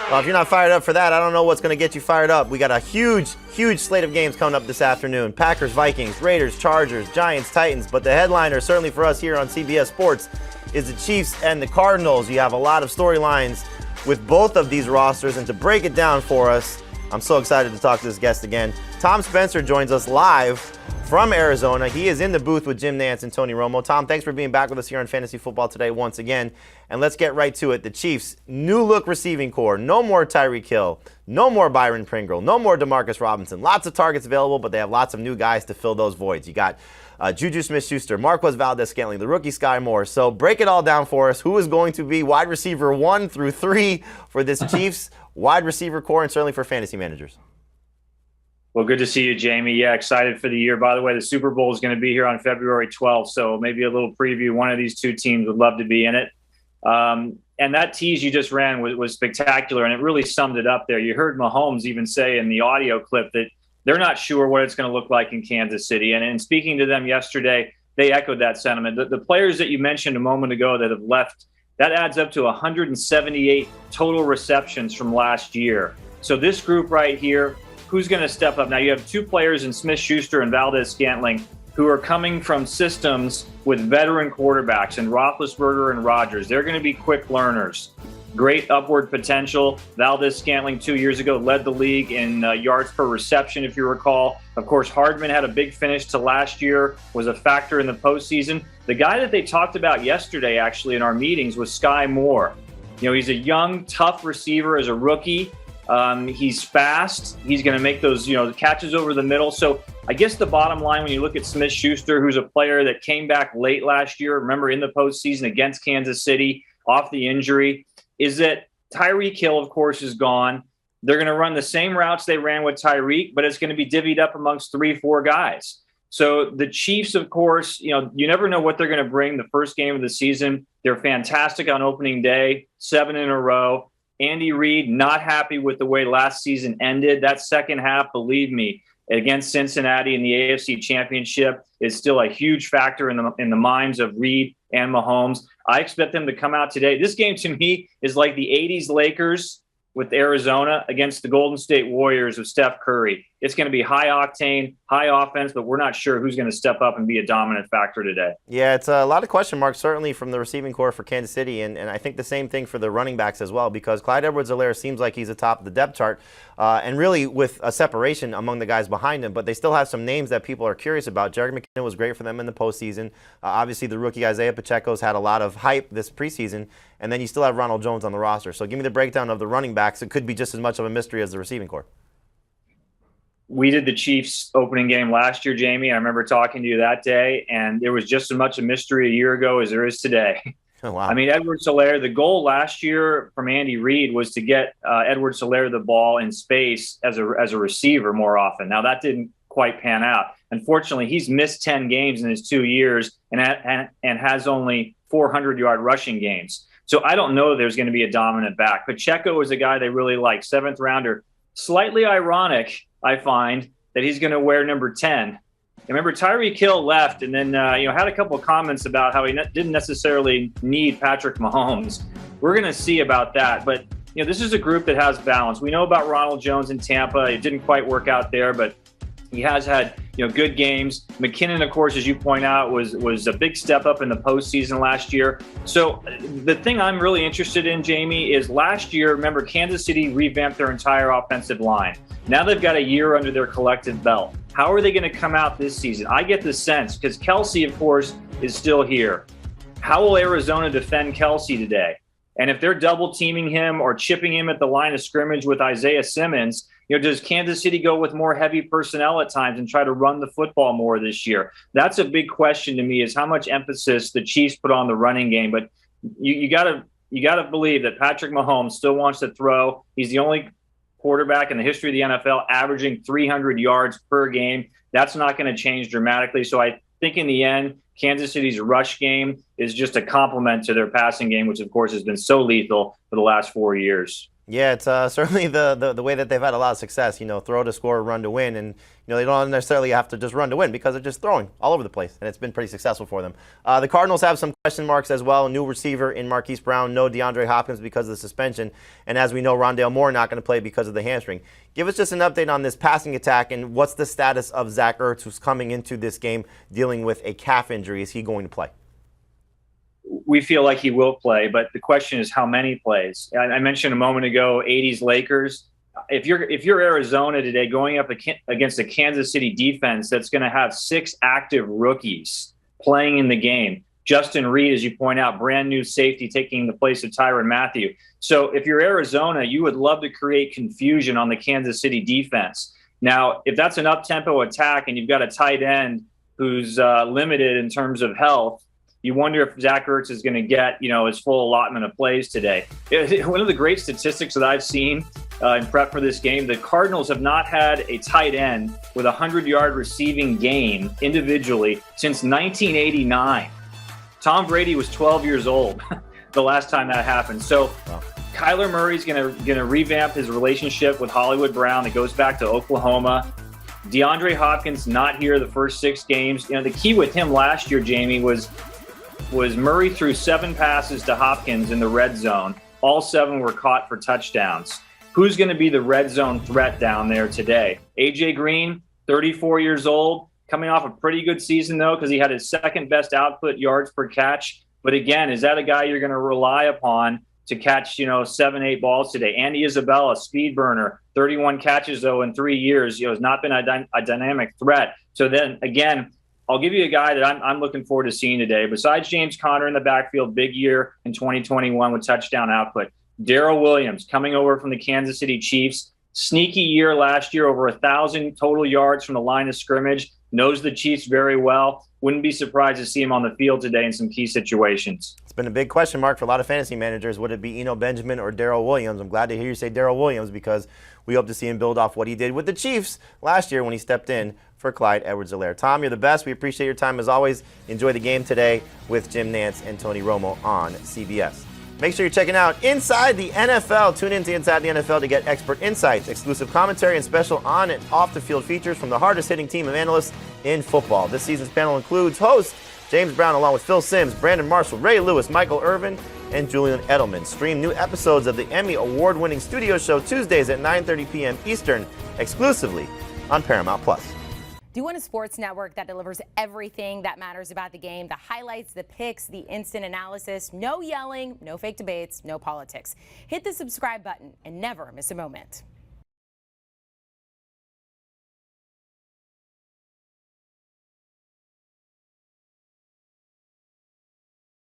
Well, if you're not fired up for that, I don't know what's going to get you fired up. We got a huge slate of games coming up this afternoon. Packers, Vikings, Raiders, Chargers, Giants, Titans. But the headliner, certainly for us here on CBS Sports, is the Chiefs and the Cardinals. You have a lot of storylines with both of these rosters. And to break it down for us, I'm so excited to talk to this guest again. Tom Spencer joins us live from Arizona. He is in the booth with Jim Nantz and Tony Romo. Tom, thanks for being back with us here on Fantasy Football Today once again. And let's get right to it. The Chiefs, new look receiving core. No more Tyreek Hill. No more Byron Pringle. No more Demarcus Robinson. Lots of targets available, but they have lots of new guys to fill those voids. You got Juju Smith-Schuster, Marquez Valdez-Scantling, the rookie Sky Moore. So break it all down for us. Who is going to be wide receiver 1 through 3 for this Chiefs wide receiver core and certainly for fantasy managers? Well, good to see you, Jamie. Yeah, excited for the year. By the way, the Super Bowl is going to be here on February 12th, so maybe a little preview. One of these two teams would love to be in it. And that tease you just ran was spectacular, and it really summed it up there. You heard Mahomes even say in the audio clip that they're not sure what it's going to look like in Kansas City. And in speaking to them yesterday, they echoed that sentiment. The players that you mentioned a moment ago that have left, that adds up to 178 total receptions from last year. So this group right here, who's going to step up? Now, you have two players in Smith-Schuster and Valdez-Scantling who are coming from systems with veteran quarterbacks in Roethlisberger and Rodgers. They're going to be quick learners. Great upward potential. Valdez-Scantling 2 years ago led the league in yards per reception, if you recall. Of course, Hardman had a big finish to last year, was a factor in the postseason. The guy that they talked about yesterday, actually, in our meetings was Sky Moore. You know, he's a young, tough receiver as a rookie. He's fast. He's going to make those, catches over the middle. So I guess the bottom line, when you look at Smith-Schuster, who's a player that came back late last year, remember in the postseason against Kansas City off the injury, is that Tyreek Hill, of course, is gone. They're going to run the same routes they ran with Tyreek, but it's going to be divvied up amongst 3-4 guys. So the Chiefs, of course, you never know what they're going to bring the first game of the season. They're fantastic on opening day, 7 in a row. Andy Reid, not happy with the way last season ended. That second half, believe me, against Cincinnati in the AFC Championship is still a huge factor in the minds of Reid and Mahomes. I expect them to come out today. This game, to me, is like the 80s Lakers with Arizona against the Golden State Warriors of Steph Curry. It's going to be high octane, high offense, but we're not sure who's going to step up and be a dominant factor today. Yeah, it's a lot of question marks, certainly from the receiving core for Kansas City, and I think the same thing for the running backs as well, because Clyde Edwards-Helaire seems like he's atop the depth chart, and really with a separation among the guys behind him, but they still have some names that people are curious about. Jared McKinnon was great for them in the postseason. Obviously, the rookie Isaiah Pacheco's had a lot of hype this preseason, and then you still have Ronald Jones on the roster. So give me the breakdown of the running backs. It could be just as much of a mystery as the receiving core. We did the Chiefs opening game last year, Jamie. I remember talking to you that day, and there was just as much a mystery a year ago as there is today. Oh, wow. I mean, Edwards-Helaire, the goal last year from Andy Reid was to get Edwards-Helaire the ball in space as a receiver more often. Now, that didn't quite pan out. Unfortunately, he's missed 10 games in his 2 years and has only 400-yard rushing games. So I don't know there's going to be a dominant back. Pacheco is a guy they really like, 7th rounder. Slightly ironic, I find, that he's going to wear number 10. Remember, Tyreek Hill left and then had a couple of comments about how he didn't necessarily need Patrick Mahomes. We're going to see about that. But, this is a group that has balance. We know about Ronald Jones in Tampa. It didn't quite work out there, but he has had, good games. McKinnon, of course, as you point out, was a big step up in the postseason last year. So the thing I'm really interested in, Jamie, is last year, remember, Kansas City revamped their entire offensive line. Now they've got a year under their collective belt. How are they going to come out this season? I get the sense, because Kelsey, of course, is still here. How will Arizona defend Kelsey today? And if they're double teaming him or chipping him at the line of scrimmage with Isaiah Simmons, does Kansas City go with more heavy personnel at times and try to run the football more this year? That's a big question to me, is how much emphasis the Chiefs put on the running game. But you got to believe that Patrick Mahomes still wants to throw. He's the only quarterback in the history of the NFL averaging 300 yards per game. That's not going to change dramatically. So I think in the end, Kansas City's rush game is just a complement to their passing game, which, of course, has been so lethal for the last 4 years. Yeah, it's certainly the way that they've had a lot of success. Throw to score, run to win, and they don't necessarily have to just run to win because they're just throwing all over the place, and it's been pretty successful for them. The Cardinals have some question marks as well. A new receiver in Marquise Brown, no DeAndre Hopkins because of the suspension, and as we know, Rondale Moore not going to play because of the hamstring. Give us just an update on this passing attack and what's the status of Zach Ertz, who's coming into this game dealing with a calf injury. Is he going to play? We feel like he will play, but the question is how many plays. I mentioned a moment ago, 80s Lakers. If you're Arizona today going up against a Kansas City defense that's going to have 6 active rookies playing in the game, Justin Reed, as you point out, brand new safety taking the place of Tyrann Mathieu. So if you're Arizona, you would love to create confusion on the Kansas City defense. Now, if that's an up-tempo attack and you've got a tight end who's limited in terms of health, you wonder if Zach Ertz is going to get, his full allotment of plays today. One of the great statistics that I've seen in prep for this game, the Cardinals have not had a tight end with a 100-yard receiving game individually since 1989. Tom Brady was 12 years old the last time that happened. So Kyler Murray's going to revamp his relationship with Hollywood Brown. It goes back to Oklahoma. DeAndre Hopkins not here the first 6 games. The key with him last year, Jamie, was Murray threw 7 passes to Hopkins in the red zone. All 7 were caught for touchdowns. Who's going to be the red zone threat down there today? A.J. Green, 34 years old, coming off a pretty good season, though, because he had his second best output yards per catch. But again, is that a guy you're going to rely upon to catch, 7, 8 balls today? Andy Isabella, speed burner, 31 catches, though, in 3 years, has not been a dynamic threat. So then, again, I'll give you a guy that I'm looking forward to seeing today. Besides James Conner in the backfield, big year in 2021 with touchdown output. Darrell Williams coming over from the Kansas City Chiefs. Sneaky year last year, over 1,000 total yards from the line of scrimmage. Knows the Chiefs very well. Wouldn't be surprised to see him on the field today in some key situations. It's been a big question mark for a lot of fantasy managers. Would it be Eno Benjamin or Darrell Williams? I'm glad to hear you say Darrell Williams because we hope to see him build off what he did with the Chiefs last year when he stepped in for Clyde Edwards-Helaire. Tom, you're the best. We appreciate your time as always. Enjoy the game today with Jim Nantz and Tony Romo on CBS. Make sure you're checking out Inside the NFL. Tune in to Inside the NFL to get expert insights, exclusive commentary, and special on and off the field features from the hardest hitting team of analysts in football. This season's panel includes host James Brown along with Phil Simms, Brandon Marshall, Ray Lewis, Michael Irvin, and Julian Edelman. Stream new episodes of the Emmy award-winning studio show Tuesdays at 9:30 p.m. Eastern exclusively on Paramount+. Do you want a sports network that delivers everything that matters about the game? The highlights, the picks, the instant analysis, no yelling, no fake debates, no politics. Hit the subscribe button and never miss a moment.